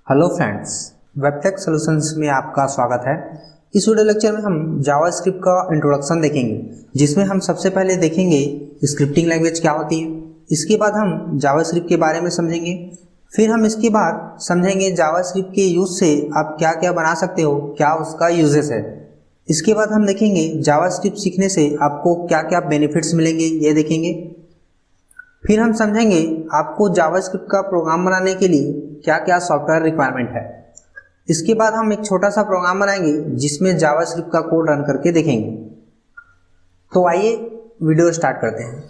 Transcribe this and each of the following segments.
Hello friends, वेबटेक solutions में आपका स्वागत है। इस वीडियो लेक्चर में हम जावास्क्रिप्ट का इंट्रोडक्शन देखेंगे, जिसमें हम सबसे पहले देखेंगे स्क्रिप्टिंग लैंग्वेज क्या होती है। इसके बाद हम जावास्क्रिप्ट के बारे में समझेंगे। फिर हम इसके बाद समझेंगे जावास्क्रिप्ट के यूज से आप क्या क्या बना सकते हो, क्या उसका यूजेस है। इसके बाद हम देखेंगे जावास्क्रिप्ट सीखने से आपको क्या क्या बेनिफिट्स मिलेंगे, ये देखेंगे। फिर हम समझेंगे आपको जावास्क्रिप्ट का प्रोग्राम बनाने के लिए क्या क्या सॉफ्टवेयर रिक्वायरमेंट है। इसके बाद हम एक छोटा सा प्रोग्राम बनाएंगे जिसमें जावास्क्रिप्ट का कोड रन करके देखेंगे। तो आइए वीडियो स्टार्ट करते हैं।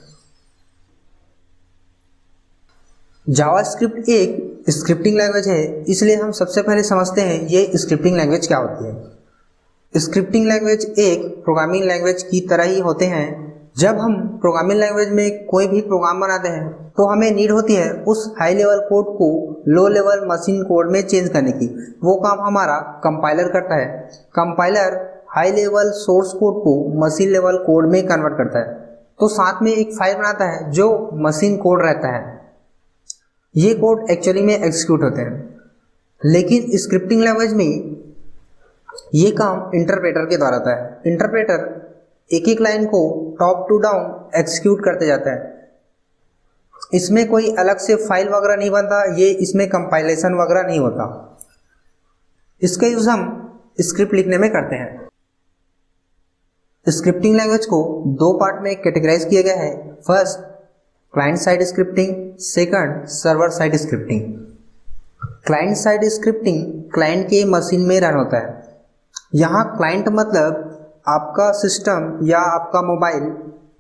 जावास्क्रिप्ट एक स्क्रिप्टिंग लैंग्वेज है, इसलिए हम सबसे पहले समझते हैं ये स्क्रिप्टिंग लैंग्वेज क्या होती है। स्क्रिप्टिंग लैंग्वेज एक प्रोग्रामिंग लैंग्वेज की तरह ही होते हैं। जब हम प्रोग्रामिंग लैंग्वेज में कोई भी प्रोग्राम बनाते हैं तो हमें नीड होती है उस हाई लेवल कोड को लो लेवल मशीन कोड में चेंज करने की। वो काम हमारा कंपाइलर करता है। Compiler high level source code को मशीन लेवल कोड में कन्वर्ट करता है, तो साथ में एक फाइल बनाता है जो मशीन कोड रहता है। ये कोड एक्चुअली में एग्जीक्यूट होते हैं, लेकिन स्क्रिप्टिंग लैंग्वेज में ये काम इंटरप्रेटर के द्वारा होता है। इंटरप्रेटर एक एक लाइन को टॉप टू डाउन एग्जीक्यूट करते जाता है। इसमें कोई अलग से फाइल वगैरह नहीं बनता, ये इसमें कंपाइलेशन वगैरह नहीं होता। इसका यूज हम स्क्रिप्ट लिखने में करते हैं। स्क्रिप्टिंग लैंग्वेज को दो पार्ट में कैटेगराइज किया गया है। First client side scripting, second server side scripting. Client side scripting client के मशीन में रन होता है। यहाँ क्लाइंट मतलब आपका सिस्टम या आपका मोबाइल,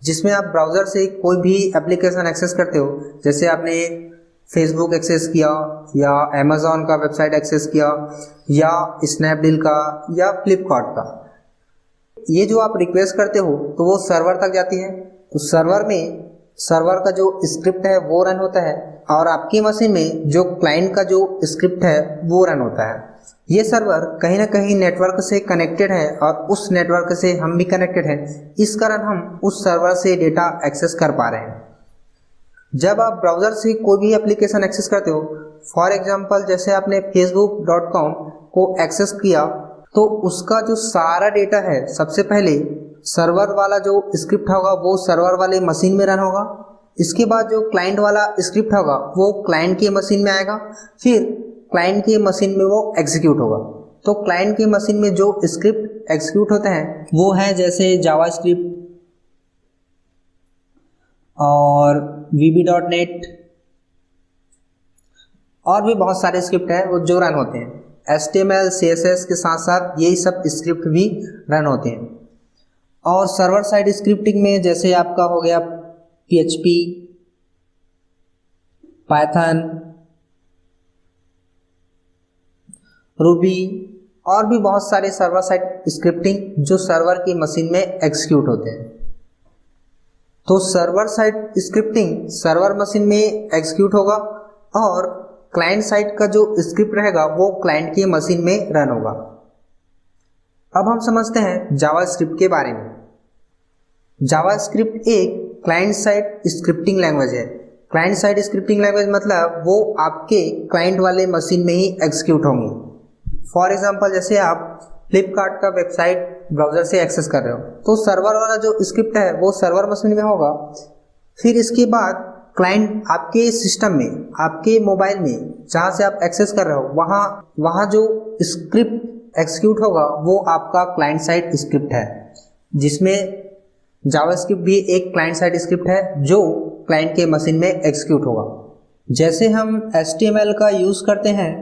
जिसमें आप ब्राउज़र से कोई भी एप्लीकेशन एक्सेस करते हो। जैसे आपने फेसबुक एक्सेस किया या अमेज़ॉन का वेबसाइट एक्सेस किया या स्नैपडील का या फ्लिपकार्ट का, ये जो आप रिक्वेस्ट करते हो तो वो सर्वर तक जाती है। तो सर्वर में सर्वर का जो स्क्रिप्ट है वो रन होता है, और आपकी मशीन में जो क्लाइंट का जो स्क्रिप्ट है वो रन होता है। ये सर्वर कहीं ना कहीं नेटवर्क से कनेक्टेड है और उस नेटवर्क से हम भी कनेक्टेड हैं। इस कारण हम उस सर्वर से डेटा एक्सेस कर पा रहे हैं। जब आप ब्राउज़र से कोई भी एप्लीकेशन एक्सेस करते हो, फॉर एग्जांपल जैसे आपने facebook.com को एक्सेस किया, तो उसका जो सारा डेटा है सबसे पहले सर्वर वाला जो स्क्रिप्ट होगा वो सर्वर वाले मशीन में रन होगा। इसके बाद जो क्लाइंट वाला स्क्रिप्ट होगा वो क्लाइंट की मशीन में आएगा, फिर क्लाइंट की मशीन में वो एग्जीक्यूट होगा। तो क्लाइंट की मशीन में जो स्क्रिप्ट एग्जीक्यूट होते हैं वो है जैसे जावास्क्रिप्ट और VB.NET, और भी बहुत सारे स्क्रिप्ट हैं वो जो रन होते हैं। HTML CSS के साथ साथ यही सब स्क्रिप्ट भी रन होते हैं। और सर्वर साइड स्क्रिप्टिंग में जैसे आपका हो गया PHP, पाइथन, रूबी, और भी बहुत सारे सर्वर साइड स्क्रिप्टिंग जो सर्वर की मशीन में एग्जीक्यूट होते हैं। तो server side scripting server machine में एग्जीक्यूट होगा और क्लाइंट साइड का जो स्क्रिप्ट रहेगा वो क्लाइंट की मशीन में रन होगा। अब हम समझते हैं जावास्क्रिप्ट के बारे में। जावास्क्रिप्ट एक क्लाइंट साइड स्क्रिप्टिंग लैंग्वेज है। क्लाइंट साइड स्क्रिप्टिंग लैंग्वेज मतलब वो आपके क्लाइंट वाले मशीन में ही एग्जीक्यूट होंगे। फॉर एग्जाम्पल जैसे आप फ्लिपकार्ट का वेबसाइट ब्राउज़र से एक्सेस कर रहे हो, तो सर्वर वाला जो स्क्रिप्ट है वो सर्वर मशीन में होगा। फिर इसके बाद क्लाइंट आपके सिस्टम में, आपके मोबाइल में जहाँ से आप एक्सेस कर रहे हो वहाँ जो स्क्रिप्ट एग्जीक्यूट होगा वो आपका क्लाइंट साइड स्क्रिप्ट है, जिसमें जावास्क्रिप्ट भी एक क्लाइंट साइड स्क्रिप्ट है जो क्लाइंट के मशीन में एग्जीक्यूट होगा। जैसे हम HTML का यूज़ करते हैं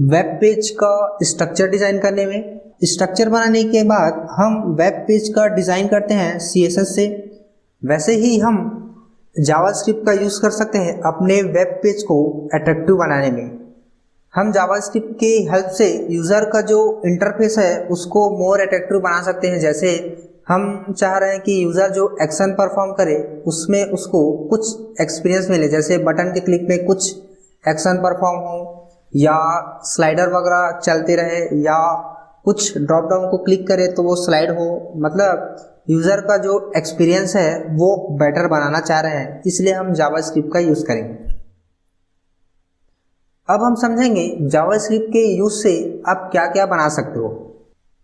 वेब पेज का स्ट्रक्चर डिज़ाइन करने में। स्ट्रक्चर बनाने के बाद हम वेब पेज का डिज़ाइन करते हैं CSS से। वैसे ही हम जावास्क्रिप्ट का यूज़ कर सकते हैं अपने वेब पेज को अट्रैक्टिव बनाने में। हम जावास्क्रिप्ट की हेल्प से यूज़र का जो इंटरफेस है उसको मोर अट्रैक्टिव बना सकते हैं। जैसे हम चाह रहे हैं कि यूज़र जो एक्शन परफॉर्म करे उसमें उसको कुछ एक्सपीरियंस मिले, जैसे बटन के क्लिक में कुछ एक्शन परफॉर्म हो, या स्लाइडर वगैरह चलते रहे, या कुछ ड्रॉप डाउन को क्लिक करे तो वो स्लाइड हो। मतलब यूज़र का जो एक्सपीरियंस है वो बेटर बनाना चाह रहे हैं, इसलिए हम जावास्क्रिप्ट का यूज़ करेंगे। अब हम समझेंगे जावास्क्रिप्ट के यूज से आप क्या क्या बना सकते हो।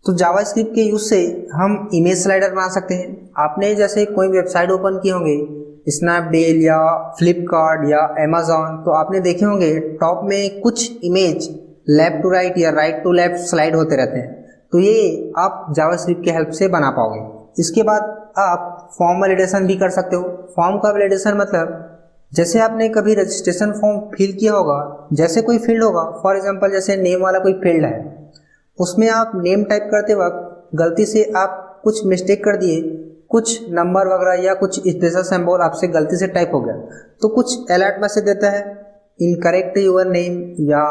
तो जावास्क्रिप्ट के यूज से हम इमेज स्लाइडर बना सकते हैं। आपने जैसे कोई वेबसाइट ओपन किए होंगे, स्नैपडील या फ्लिपकार्ट या अमेजॉन, तो आपने देखे होंगे टॉप में कुछ इमेज लेफ्ट टू राइट या राइट टू लेफ्ट स्लाइड होते रहते हैं। तो ये आप जावास्क्रिप्ट के हेल्प से बना पाओगे। इसके बाद आप फॉर्म वैलिडेशन भी कर सकते हो। फॉर्म का वैलिडेशन मतलब जैसे आपने कभी रजिस्ट्रेशन फॉर्म फिल किया होगा, जैसे कोई फील्ड होगा, फॉर एग्जांपल जैसे नेम वाला कोई फील्ड है, उसमें आप नेम टाइप करते वक्त गलती से आप कुछ मिस्टेक कर दिए, कुछ नंबर वगैरह या कुछ स्पेशल सिंबल आपसे गलती से टाइप हो गया, तो कुछ अलर्ट मैसेज देता है, इनकरेक्ट योर नेम या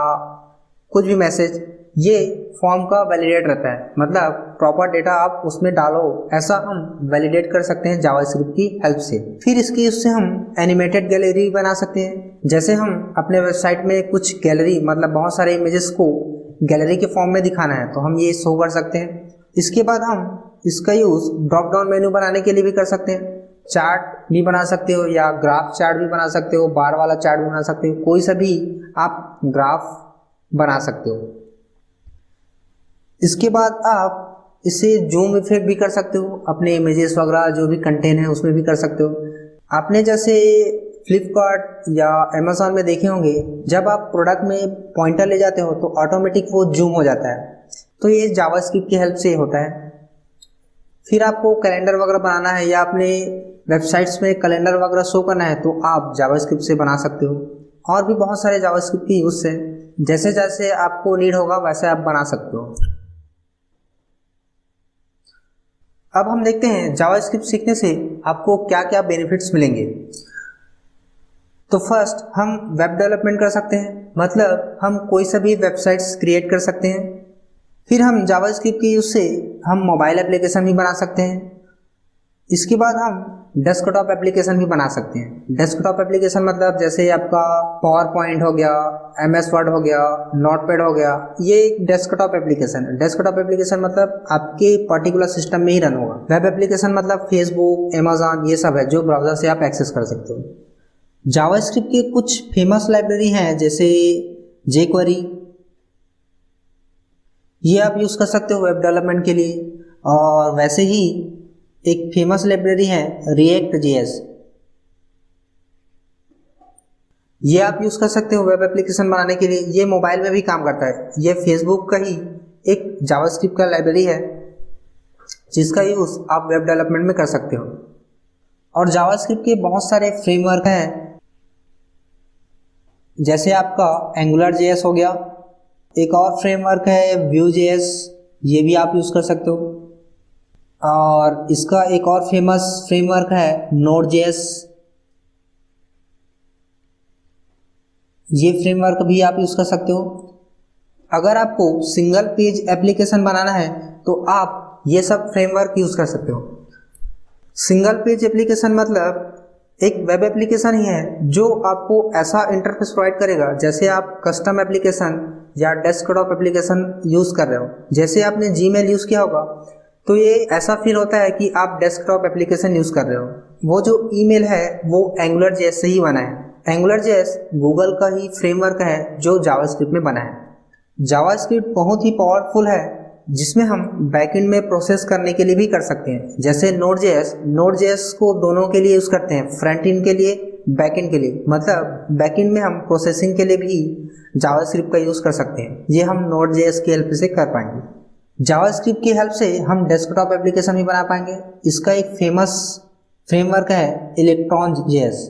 कुछ भी मैसेज। ये फॉर्म का वैलिडेट रहता है, मतलब प्रॉपर डेटा आप उसमें डालो, ऐसा हम वैलिडेट कर सकते हैं जावास्क्रिप्ट की हेल्प से। फिर इसकी उससे हम एनिमेटेड गैलरी बना सकते हैं। जैसे हम अपने वेबसाइट में कुछ गैलरी मतलब बहुत सारे इमेजेस को गैलरी के फॉर्म में दिखाना है, तो हम ये शो कर सकते हैं। इसके बाद हम इसका यूज ड्रॉप डाउन मेन्यू बनाने के लिए भी कर सकते हैं। चार्ट भी बना सकते हो या ग्राफ चार्ट भी बना सकते हो, बार वाला चार्ट भी बना सकते हो, कोई सा भी आप ग्राफ बना सकते हो। इसके बाद आप इसे जूम इफेक्ट भी कर सकते हो, अपने इमेजेस वगैरह जो भी कंटेंट है उसमें भी कर सकते हो। आपने जैसे फ्लिपकार्ट या अमेजॉन में देखे होंगे, जब आप प्रोडक्ट में पॉइंटर ले जाते हो तो ऑटोमेटिक वो जूम हो जाता है, तो ये जावास्क्रिप्ट की हेल्प से होता है। फिर आपको कैलेंडर वगैरह बनाना है या अपने वेबसाइट्स में कैलेंडर वगैरह शो करना है, तो आप जावास्क्रिप्ट से बना सकते हो। और भी बहुत सारे जावास्क्रिप्ट के यूज से जैसे जैसे आपको नीड होगा वैसे आप बना सकते हो। अब हम देखते हैं जावास्क्रिप्ट सीखने से आपको क्या क्या बेनिफिट्स मिलेंगे। तो फर्स्ट, हम वेब डेवलपमेंट कर सकते हैं, मतलब हम कोई सा भी वेबसाइट्स क्रिएट कर सकते हैं। फिर हम जावास्क्रिप्ट के यूज से हम मोबाइल एप्लीकेशन भी बना सकते हैं। इसके बाद हम डेस्कटॉप एप्लीकेशन भी बना सकते हैं। डेस्कटॉप एप्लीकेशन मतलब जैसे आपका पावर पॉइंट हो गया, MS वर्ड हो गया, नोटपैड हो गया, ये एक डेस्कटॉप एप्लीकेशन है। डेस्कटॉप एप्लीकेशन मतलब आपके पर्टिकुलर सिस्टम में ही रन होगा। वेब एप्लीकेशन मतलब फेसबुक, अमेजॉन, ये सब है जो ब्राउजर से आप एक्सेस कर सकते हो। जावास्क्रिप्ट के कुछ फेमस लाइब्रेरी हैं जैसे jQuery, ये आप यूज कर सकते हो वेब डेवलपमेंट के लिए। और वैसे ही एक फेमस लाइब्रेरी है React.js, ये आप यूज कर सकते हो वेब एप्लीकेशन बनाने के लिए। ये मोबाइल में भी काम करता है। ये फेसबुक का ही एक जावास्क्रिप्ट का लाइब्रेरी है जिसका यूज आप वेब डेवलपमेंट में कर सकते हो। और जावास्क्रिप्ट के बहुत सारे फ्रेमवर्क हैं, जैसे आपका AngularJS हो गया, एक और फ्रेमवर्क है Vue.js, ये भी आप यूज कर सकते हो। और इसका एक और फेमस फ्रेमवर्क है Node.js, ये फ्रेमवर्क भी आप यूज कर सकते हो। अगर आपको सिंगल पेज एप्लीकेशन बनाना है तो आप ये सब फ्रेमवर्क यूज कर सकते हो। सिंगल पेज एप्लीकेशन मतलब एक वेब एप्लीकेशन ही है जो आपको ऐसा इंटरफेस प्रोवाइड करेगा जैसे आप कस्टम एप्लीकेशन या डेस्कटॉप एप्लीकेशन यूज कर रहे हो। जैसे आपने Gmail यूज किया होगा तो ये ऐसा फील होता है कि आप डेस्कटॉप एप्लीकेशन यूज कर रहे हो। वो जो ईमेल है वो AngularJS से ही बना है। AngularJS गूगल का ही फ्रेमवर्क है जो जावास्क्रिप्ट में बना है। जावास्क्रिप्ट बहुत ही पावरफुल है जिसमें हम बैकएंड में प्रोसेस करने के लिए भी कर सकते हैं। जैसे Node.js को दोनों के लिए यूज करते हैं, फ्रंट एंड के लिए, बैकएंड के लिए। मतलब बैकएंड में हम प्रोसेसिंग के लिए भी जावास्क्रिप्ट का यूज कर सकते हैं। ये हम Node.js की हेल्प से कर पाएंगे। जावास्क्रिप्ट की हेल्प से हम डेस्कटॉप एप्लीकेशन भी बना पाएंगे। इसका एक फेमस फ्रेमवर्क है Electron.js।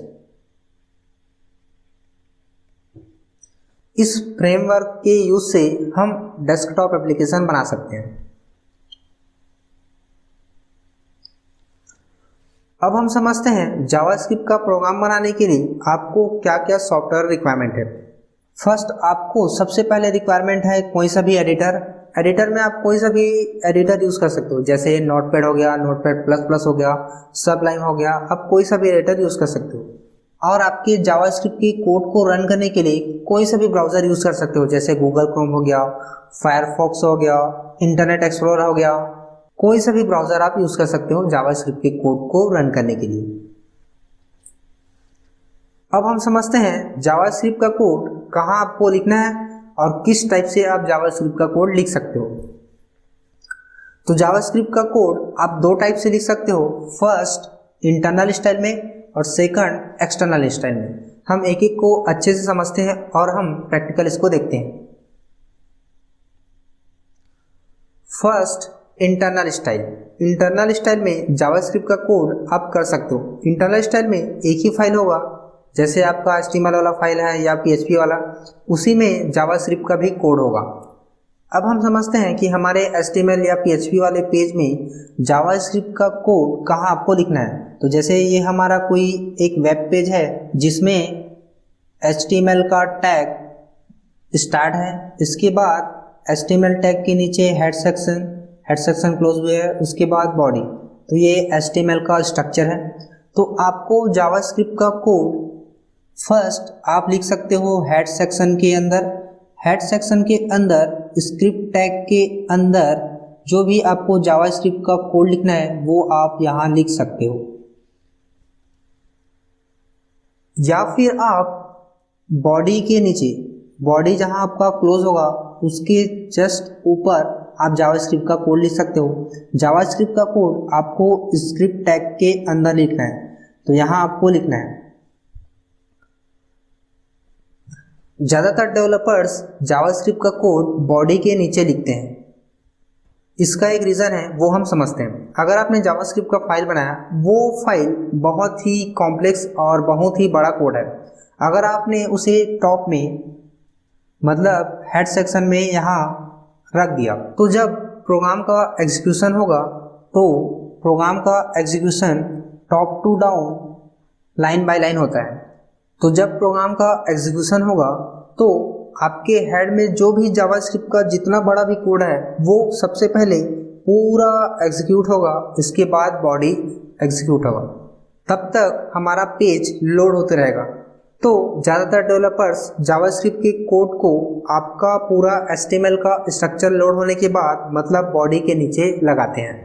इस फ्रेमवर्क के यूज से हम डेस्कटॉप एप्लीकेशन बना सकते हैं। अब हम समझते हैं जावास्क्रिप्ट का प्रोग्राम बनाने के लिए आपको क्या क्या सॉफ्टवेयर रिक्वायरमेंट है। फर्स्ट, आपको सबसे पहले रिक्वायरमेंट है कोई सा भी एडिटर। एडिटर में आप कोई सा भी एडिटर यूज कर सकते हो, जैसे नोटपैड हो गया, नोटपैड++ हो गया, सबलाइन हो गया, आप कोई सा भी एडिटर यूज कर सकते हो। और आपके जावास्क्रिप्ट की कोड को रन करने के लिए कोई सा भी ब्राउजर यूज कर सकते हो, जैसे गूगल क्रोम हो गया, फायरफॉक्स हो गया, इंटरनेट एक्सप्लोरर हो गया, कोई सा भी ब्राउजर आप यूज कर सकते हो जावास्क्रिप्ट के कोड को रन करने के लिए। अब हम समझते हैं जावास्क्रिप्ट का कोड कहाँ आपको लिखना है और किस टाइप से आप जावास्क्रिप्ट का कोड लिख सकते हो। तो जावास्क्रिप्ट का कोड आप दो टाइप से लिख सकते हो, फर्स्ट इंटरनल स्टाइल में और सेकंड एक्सटर्नल स्टाइल में। हम एक एक को अच्छे से समझते हैं और हम प्रैक्टिकल इसको देखते हैं। First internal style. Internal style में जावास्क्रिप्ट का कोड आप कर सकते हो। इंटरनल स्टाइल में एक ही फाइल होगा, जैसे आपका HTML वाला फाइल है या PHP वाला, उसी में जावास्क्रिप्ट का भी कोड होगा। अब हम समझते हैं कि हमारे HTML या PHP वाले पेज में जावास्क्रिप्ट का कोड कहाँ आपको लिखना है। तो जैसे ये हमारा कोई एक वेब पेज है जिसमें HTML का टैग स्टार्ट है, इसके बाद HTML टैग के नीचे हेड सेक्शन क्लोज हुए है, उसके बाद बॉडी। तो ये HTML का स्ट्रक्चर है। तो आपको जावास्क्रिप्ट का कोड फर्स्ट आप लिख सकते हो हेड सेक्शन के अंदर। हेड सेक्शन के अंदर स्क्रिप्ट टैग के अंदर जो भी आपको जावास्क्रिप्ट का कोड लिखना है वो आप यहाँ लिख सकते हो, या फिर आप बॉडी के नीचे, बॉडी जहाँ आपका क्लोज होगा उसके जस्ट ऊपर आप जावास्क्रिप्ट का कोड लिख सकते हो। जावास्क्रिप्ट का कोड आपको स्क्रिप्ट टैग के अंदर लिखना है, तो यहाँ आपको लिखना है। ज़्यादातर डेवलपर्स जावास्क्रिप्ट का कोड बॉडी के नीचे लिखते हैं। इसका एक रीज़न है, वो हम समझते हैं। अगर आपने जावास्क्रिप्ट का फाइल बनाया, वो फाइल बहुत ही कॉम्प्लेक्स और बहुत ही बड़ा कोड है। अगर आपने उसे टॉप में, मतलब हेड सेक्शन में यहाँ रख दिया, तो जब प्रोग्राम का एग्जीक्यूशन होगा तो प्रोग्राम का execution top to down, line by line होता है। तो जब प्रोग्राम का एग्जीक्यूशन होगा तो आपके हेड में जो भी जावास्क्रिप्ट का जितना बड़ा भी कोड है वो सबसे पहले पूरा एग्जीक्यूट होगा, इसके बाद बॉडी एग्जीक्यूट होगा। तब तक हमारा पेज लोड होते रहेगा। तो ज़्यादातर डेवलपर्स जावास्क्रिप्ट के कोड को आपका पूरा HTML का स्ट्रक्चर लोड होने के बाद, मतलब बॉडी के नीचे लगाते हैं।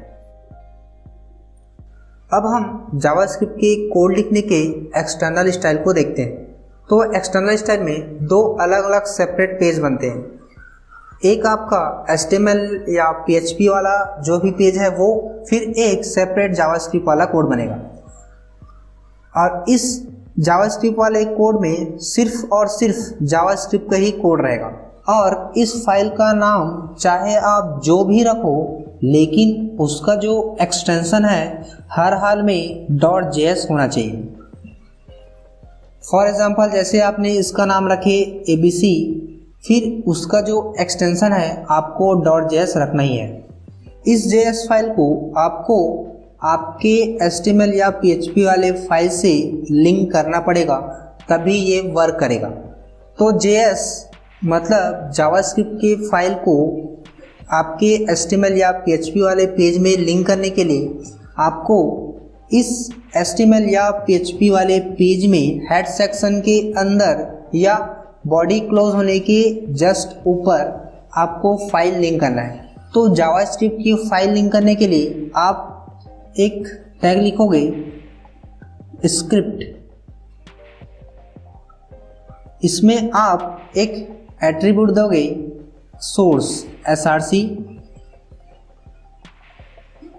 अब हम जावास्क्रिप्ट के कोड लिखने के एक्सटर्नल स्टाइल को देखते हैं। तो एक्सटर्नल स्टाइल में दो अलग अलग सेपरेट पेज बनते हैं। एक आपका HTML या PHP वाला जो भी पेज है वो, फिर एक सेपरेट जावास्क्रिप्ट वाला कोड बनेगा। और इस जावास्क्रिप्ट वाले कोड में सिर्फ और सिर्फ जावास्क्रिप्ट का ही कोड रहेगा, और इस फाइल का नाम चाहे आप जो भी रखो, लेकिन उसका जो एक्सटेंशन है हर हाल में .js होना चाहिए। फॉर एग्जांपल, जैसे आपने इसका नाम रखे ABC, फिर उसका जो एक्सटेंशन है आपको .js रखना ही है। इस JS फाइल को आपको आपके HTML या PHP वाले फाइल से लिंक करना पड़ेगा, तभी ये वर्क करेगा। तो JS मतलब जावास्क्रिप्ट के फाइल को आपके HTML या PHP वाले पेज में लिंक करने के लिए आपको इस HTML या PHP वाले पेज में हेड सेक्शन के अंदर या बॉडी क्लोज होने के जस्ट ऊपर आपको फाइल लिंक करना है। तो जावास्क्रिप्ट की फाइल लिंक करने के लिए आप एक टैग लिखोगे स्क्रिप्ट, इसमें आप एक एट्रीब्यूट दोगे सोर्स src,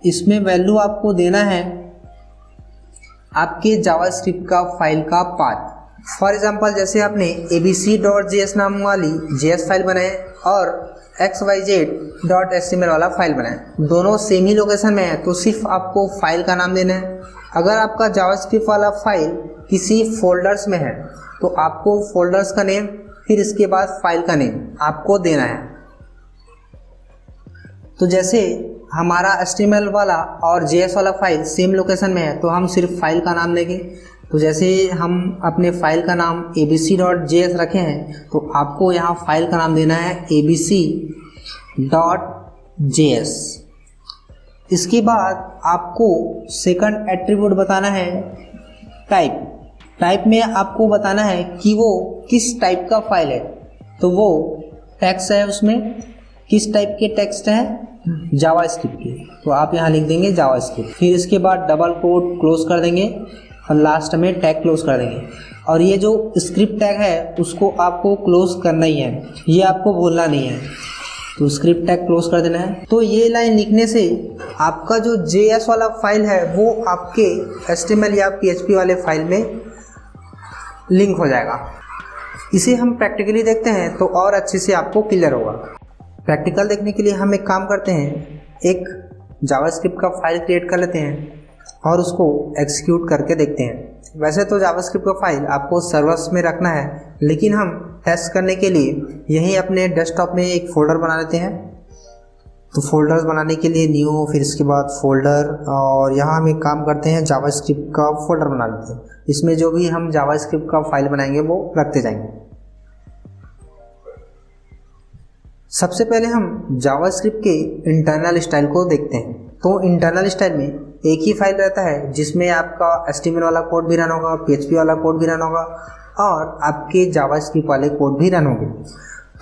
इसमें वैल्यू आपको देना है आपके जावास्क्रिप्ट का फाइल का पाथ। फॉर एग्जांपल, जैसे आपने abc.js नाम वाली JS फाइल बनाए और xyz.html वाला फाइल बनाए, दोनों सेम ही लोकेशन में है, तो सिर्फ आपको फाइल का नाम देना है। अगर आपका जावास्क्रिप्ट वाला फाइल किसी फोल्डर्स में है तो आपको फोल्डर्स का नेम, फिर इसके बाद फाइल का नेम आपको देना है। तो जैसे हमारा HTML वाला और JS वाला फाइल सेम लोकेशन में है तो हम सिर्फ फाइल का नाम देंगे। तो जैसे हम अपने फाइल का नाम abc.js रखे हैं तो आपको यहाँ फाइल का नाम देना है abc.js। इसके बाद आपको सेकंड एट्रीब्यूट बताना है टाइप। टाइप में आपको बताना है कि वो किस टाइप का फाइल है। तो वो टेक्स्ट है, उसमें किस टाइप के टेक्स्ट है, जावास्क्रिप्ट के, तो आप यहाँ लिख देंगे जावास्क्रिप्ट। फिर इसके बाद डबल कोट क्लोज कर देंगे और लास्ट में टैग क्लोज कर देंगे। और ये जो स्क्रिप्ट टैग है उसको आपको क्लोज करना ही है, ये आपको भूलना नहीं है। तो स्क्रिप्ट टैग क्लोज कर देना है। तो ये लाइन लिखने से आपका जो JS वाला फाइल है वो आपके HTML या PHP वाले फाइल में लिंक हो जाएगा। इसे हम प्रैक्टिकली देखते हैं तो और अच्छे से आपको क्लियर होगा। प्रैक्टिकल देखने के लिए हम एक काम करते हैं, एक जावास्क्रिप्ट का फाइल क्रिएट कर लेते हैं और उसको एग्जीक्यूट करके देखते हैं। वैसे तो जावास्क्रिप्ट का फाइल आपको सर्वर्स में रखना है, लेकिन हम टेस्ट करने के लिए यहीं अपने डेस्कटॉप में एक फ़ोल्डर बना लेते हैं। तो फोल्डर्स बनाने के लिए न्यू, फिर इसके बाद फोल्डर, और यहाँ हम एक काम करते हैं जावास्क्रिप्ट का फोल्डर बना लेते हैं। इसमें जो भी हम जावास्क्रिप्ट का फाइल बनाएंगे वो रखते जाएंगे। सबसे पहले हम जावास्क्रिप्ट के इंटरनल स्टाइल को देखते हैं। तो इंटरनल स्टाइल में एक ही फाइल रहता है जिसमें आपका HTML वाला कोड भी रन होगा, PHP वाला कोड भी रन होगा और आपके जावास्क्रिप्ट वाले कोड भी रन होंगे।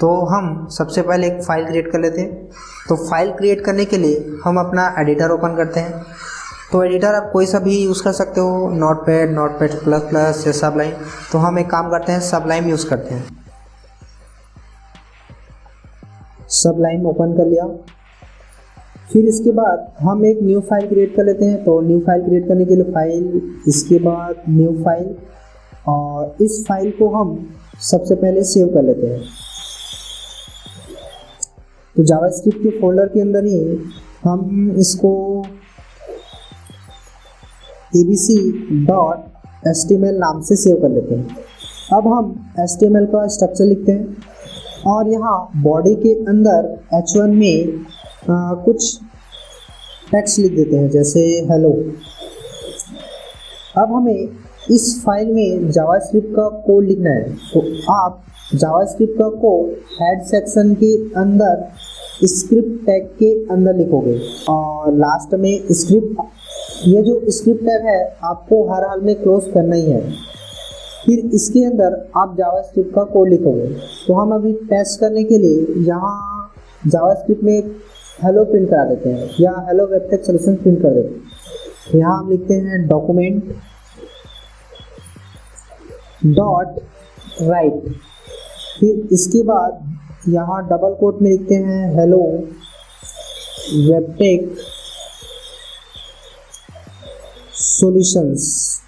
तो हम सबसे पहले एक फ़ाइल क्रिएट कर लेते हैं। तो फाइल क्रिएट करने के लिए हम अपना एडिटर ओपन करते हैं। तो एडिटर आप कोई सा भी यूज़ कर सकते हो, नोटपैड या सबलाइन। तो हम एक काम करते हैं, सबलाइन यूज़ करते हैं। सबलाइन ओपन कर लिया। फिर इसके बाद हम एक न्यू फाइल क्रिएट कर लेते हैं। तो न्यू फाइल क्रिएट करने के लिए फाइल, इसके बाद न्यू फाइल, और इस फाइल को हम सबसे पहले सेव कर लेते हैं। तो जावास्क्रिप्ट के फोल्डर के अंदर ही हम इसको abc.html नाम से सेव कर लेते हैं। अब हम HTML का स्ट्रक्चर लिखते हैं और यहाँ बॉडी के अंदर H1 में कुछ टेक्स्ट लिख देते हैं, जैसे हेलो। अब हमें इस फाइल में जावास्क्रिप्ट का कोड लिखना है। तो आप जावास्क्रिप्ट का कोड हेड सेक्शन के अंदर स्क्रिप्ट टैग के अंदर लिखोगे और लास्ट में स्क्रिप्ट, ये जो स्क्रिप्ट टैग है आपको हर हाल में क्लोज करना ही है। फिर इसके अंदर आप जावास्क्रिप्ट का कोड लिखोगे। तो हम अभी टेस्ट करने के लिए यहाँ जावास्क्रिप्ट में हेलो प्रिंट करा देते हैं या हेलो वेबटेक्स सॉल्यूशन प्रिंट कर देते हैं। तो यहाँ हम लिखते हैं डॉक्यूमेंट डॉट राइट। फिर इसके बाद यहाँ डबल कोट में लिखते हैं हेलो वेबटेक सॉल्यूशंस,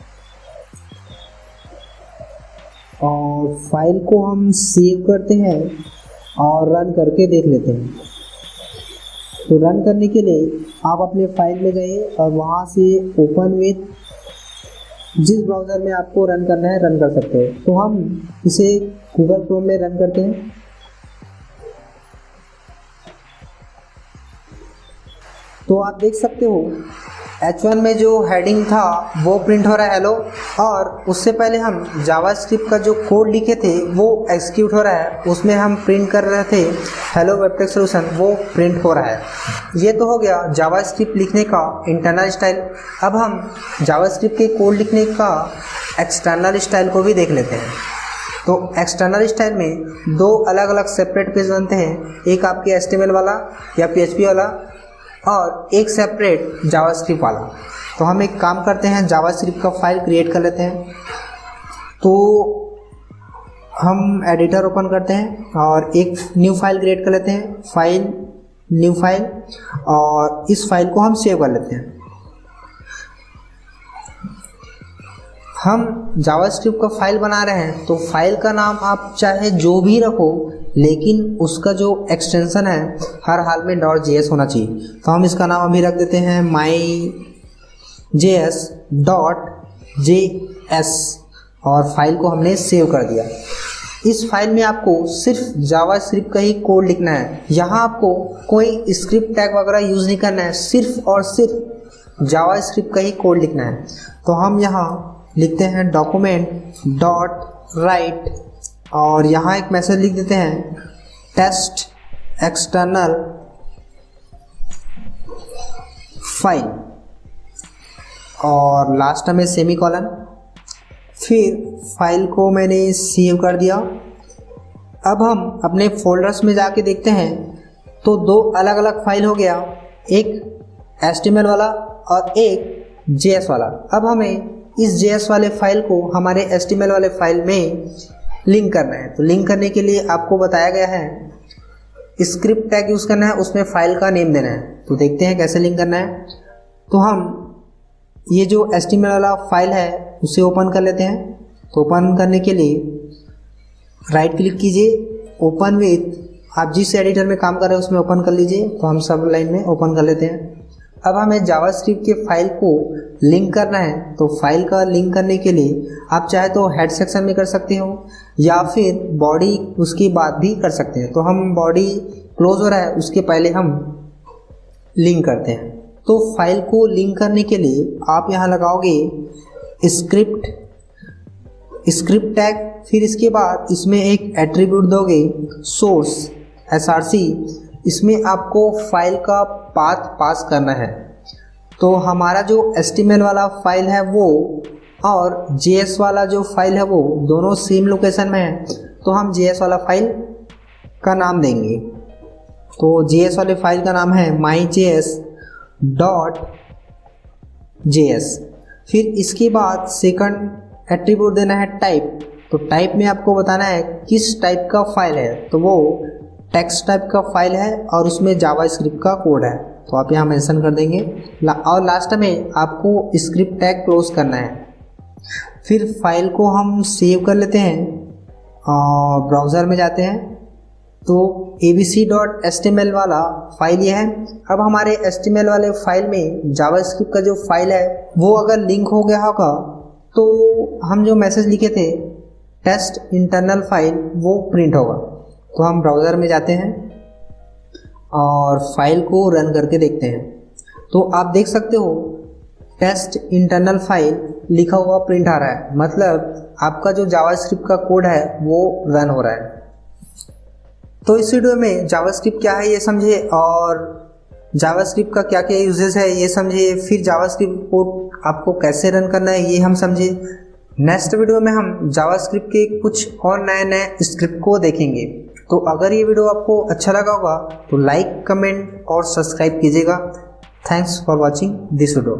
और फाइल को हम सेव करते हैं और रन करके देख लेते हैं। तो रन करने के लिए आप अपने फाइल में जाइए और वहाँ से ओपन विथ, जिस ब्राउज़र में आपको रन करना है रन कर सकते हो। तो हम इसे गूगल क्रोम में रन करते हैं। तो आप देख सकते हो H1 में जो हेडिंग था वो प्रिंट हो रहा है हेलो, और उससे पहले हम जावास्क्रिप्ट का जो कोड लिखे थे वो एग्जीक्यूट हो रहा है, उसमें हम प्रिंट कर रहे थे हेलो वेबटेक सॉल्यूशन, वो प्रिंट हो रहा है। ये तो हो गया जावास्क्रिप्ट लिखने का इंटरनल स्टाइल। अब हम जावास्क्रिप्ट के कोड लिखने का एक्सटर्नल स्टाइल को भी देख लेते हैं। तो एक्सटर्नल स्टाइल में दो अलग अलग सेपरेट पेज बनते हैं, एक आपके HTML वाला या PHP वाला और एक सेपरेट जावास्क्रिप्ट वाला। तो हम एक काम करते हैं, जावास्क्रिप्ट का फाइल क्रिएट कर लेते हैं। तो हम एडिटर ओपन करते हैं और एक न्यू फाइल क्रिएट कर लेते हैं, फाइल न्यू फाइल, और इस फाइल को हम सेव कर लेते हैं। हम जावास्क्रिप्ट का फाइल बना रहे हैं तो फाइल का नाम आप चाहे जो भी रखो, लेकिन उसका जो एक्सटेंशन है हर हाल में .js होना चाहिए। तो हम इसका नाम अभी रख देते हैं myjs.js, और फाइल को हमने सेव कर दिया। इस फाइल में आपको सिर्फ जावास्क्रिप्ट का ही कोड लिखना है। यहाँ आपको कोई स्क्रिप्ट टैग वगैरह यूज़ नहीं करना है, सिर्फ और सिर्फ जावास्क्रिप्ट का ही कोड लिखना है। तो हम यहाँ लिखते हैं डॉक्यूमेंट डॉट राइट, और यहाँ एक मैसेज लिख देते हैं टेस्ट एक्सटर्नल फाइल, और लास्ट में सेमीकोलन। फिर फाइल को मैंने सेव कर दिया। अब हम अपने फोल्डर्स में जाके देखते हैं तो दो अलग अलग फाइल हो गया, एक HTML वाला और एक JS वाला। अब हमें इस JS वाले फाइल को हमारे HTML वाले फाइल में लिंक करना है। तो लिंक करने के लिए आपको बताया गया है स्क्रिप्ट टैग यूज़ करना है, उसमें फाइल का नेम देना है। तो देखते हैं कैसे लिंक करना है। तो हम ये जो HTML वाला फाइल है उसे ओपन कर लेते हैं। तो ओपन करने के लिए राइट क्लिक कीजिए, ओपन विथ, आप जिस एडिटर में काम कर रहे हैं उसमें ओपन कर लीजिए। तो हम सब लाइन में ओपन कर लेते हैं। अब हमें जावास्क्रिप्ट के फाइल को लिंक करना है। तो फाइल का लिंक करने के लिए आप चाहे तो हेड सेक्शन में कर सकते हो या फिर बॉडी उसके बाद भी कर सकते हैं। तो हम बॉडी क्लोज हो रहा है उसके पहले हम लिंक करते हैं। तो फाइल को लिंक करने के लिए आप यहाँ लगाओगे स्क्रिप्ट टैग, फिर इसके बाद इसमें एक एट्रीब्यूट दोगे सोर्स src। इसमें आपको फाइल का पाथ पास करना है। तो हमारा जो HTML वाला फाइल है वो और JS वाला जो फाइल है वो दोनों सेम लोकेशन में है। तो हम JS वाला फाइल का नाम देंगे। तो JS वाले फाइल का नाम है myjs.js। फिर इसके बाद सेकंड एट्रीब्यूट देना है टाइप। तो टाइप में आपको बताना है किस टाइप का फाइल है। तो वो टेक्स्ट टाइप का फाइल है और उसमें जावास्क्रिप्ट का कोड है। तो आप यहाँ मेंशन कर देंगे और लास्ट में आपको स्क्रिप्ट टैग क्लोज करना है। फिर फाइल को हम सेव कर लेते हैं और ब्राउज़र में जाते हैं। तो abc.html वाला फाइल ये है। अब हमारे HTML वाले फाइल में जावास्क्रिप्ट का जो फाइल है वो अगर लिंक हो गया होगा तो हम जो मैसेज लिखे थे टेस्ट इंटरनल फाइल वो प्रिंट होगा। तो हम ब्राउज़र में जाते हैं और फाइल को रन करके देखते हैं। तो आप देख सकते हो टेस्ट इंटरनल फाइल लिखा हुआ प्रिंट आ रहा है, मतलब आपका जो जावास्क्रिप्ट का कोड है वो रन हो रहा है। तो इस वीडियो में जावास्क्रिप्ट क्या है ये समझे और जावास्क्रिप्ट का क्या क्या यूजेस है ये समझे, फिर जावास्क्रिप्ट कोड आपको कैसे रन करना है ये हम समझे। नेक्स्ट वीडियो में हम जावास्क्रिप्ट के कुछ और नए नए स्क्रिप्ट को देखेंगे। तो अगर ये वीडियो आपको अच्छा लगा होगा तो लाइक, कमेंट और सब्सक्राइब कीजिएगा। Thanks for watching this video.